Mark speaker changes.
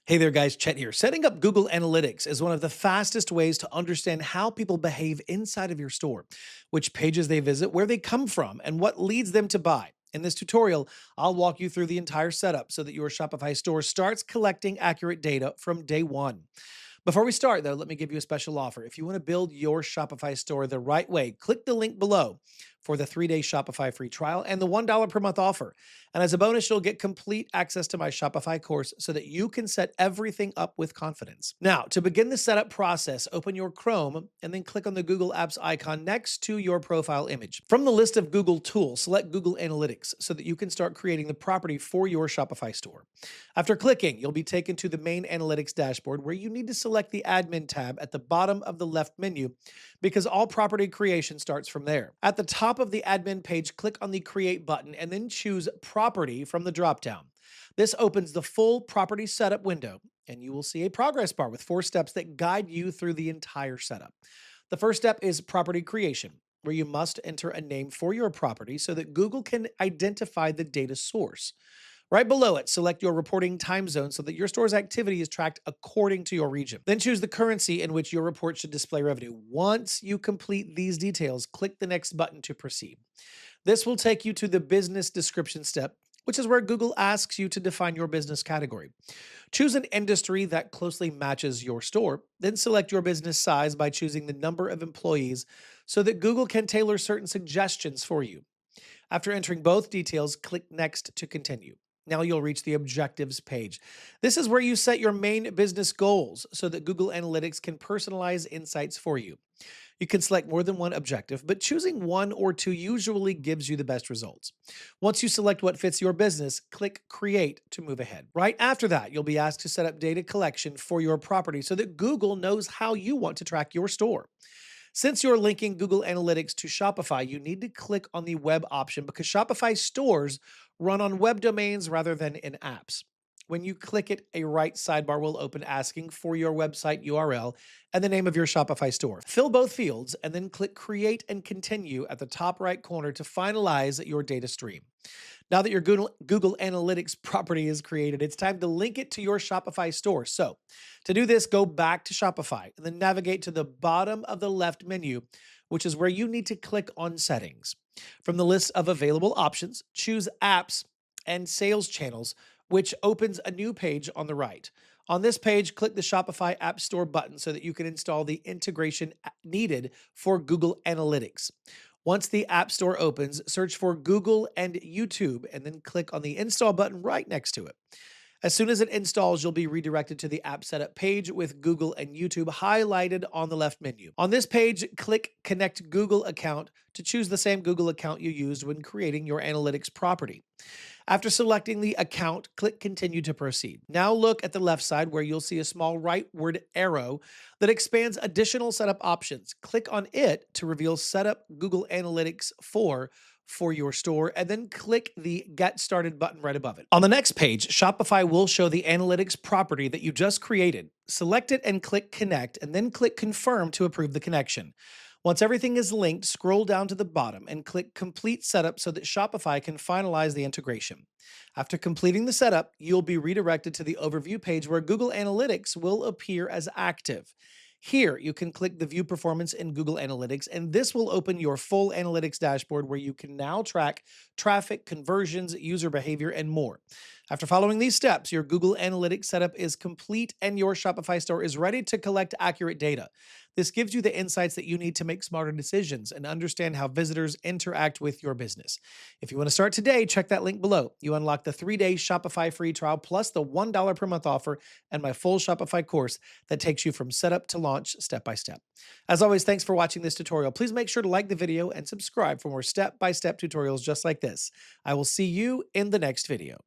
Speaker 1: Hey there, guys. Chet here. Setting up Google Analytics is one of the fastest ways to understand how people behave inside of your store, which pages they visit, where they come from, and what leads them to buy. In this tutorial, I'll walk you through the entire setup so that your Shopify store starts collecting accurate data from day one. Before we start, though, let me give you a special offer. If you want to build your Shopify store the right way, click the link below for the 3-day Shopify free trial and the $1 per month offer. And as a bonus, you'll get complete access to my Shopify course so that you can set everything up with confidence. Now, to begin the setup process, open your Chrome and then click on the Google Apps icon next to your profile image. From the list of Google tools, select Google Analytics so that you can start creating the property for your Shopify store. After clicking, you'll be taken to the main analytics dashboard where you need to select the admin tab at the bottom of the left menu because all property creation starts from there. At the top of the admin page, click on the create button and then choose property from the dropdown. This opens the full property setup window and you will see a progress bar with 4 steps that guide you through the entire setup. The first step is property creation, where you must enter a name for your property so that Google can identify the data source. Right below it, select your reporting time zone so that your store's activity is tracked according to your region. Then choose the currency in which your report should display revenue. Once you complete these details, click the next button to proceed. This will take you to the business description step, which is where Google asks you to define your business category. Choose an industry that closely matches your store, then select your business size by choosing the number of employees so that Google can tailor certain suggestions for you. After entering both details, click Next to continue. Now you'll reach the objectives page. This is where you set your main business goals so that Google Analytics can personalize insights for you. You can select more than one objective, but choosing one or two usually gives you the best results. Once you select what fits your business, click Create to move ahead. Right after that, you'll be asked to set up data collection for your property so that Google knows how you want to track your store. Since you're linking Google Analytics to Shopify, you need to click on the web option because Shopify stores run on web domains rather than in apps. When you click it, a right sidebar will open asking for your website URL and the name of your Shopify store. Fill both fields and then click Create and Continue at the top right corner to finalize your data stream. Now that your Google Analytics property is created, it's time to link it to your Shopify store. So to do this, go back to Shopify and then navigate to the bottom of the left menu, which is where you need to click on Settings. From the list of available options, choose Apps and Sales Channels, which opens a new page on the right. On this page, click the Shopify App Store button so that you can install the integration needed for Google Analytics. Once the App Store opens, search for Google and YouTube and then click on the install button right next to it. As soon as it installs, you'll be redirected to the app setup page with Google and YouTube highlighted on the left menu. On this page, click Connect Google Account to choose the same Google account you used when creating your analytics property. After selecting the account, click Continue to proceed. Now look at the left side where you'll see a small rightward arrow that expands additional setup options. Click on it to reveal Setup Google Analytics for your store, and then click the Get Started button right above it. On the next page, Shopify will show the analytics property that you just created. Select it and click Connect, and then click Confirm to approve the connection. Once everything is linked, scroll down to the bottom and click Complete Setup so that Shopify can finalize the integration. After completing the setup, you'll be redirected to the Overview page where Google Analytics will appear as active. Here, you can click the View Performance in Google Analytics, and this will open your full analytics dashboard where you can now track traffic, conversions, user behavior, and more. After following these steps, your Google Analytics setup is complete and your Shopify store is ready to collect accurate data. This gives you the insights that you need to make smarter decisions and understand how visitors interact with your business. If you want to start today, check that link below. You unlock the 3-day Shopify free trial plus the $1 per month offer and my full Shopify course that takes you from setup to launch step by step. As always, thanks for watching this tutorial. Please make sure to like the video and subscribe for more step-by-step tutorials just like this. I will see you in the next video.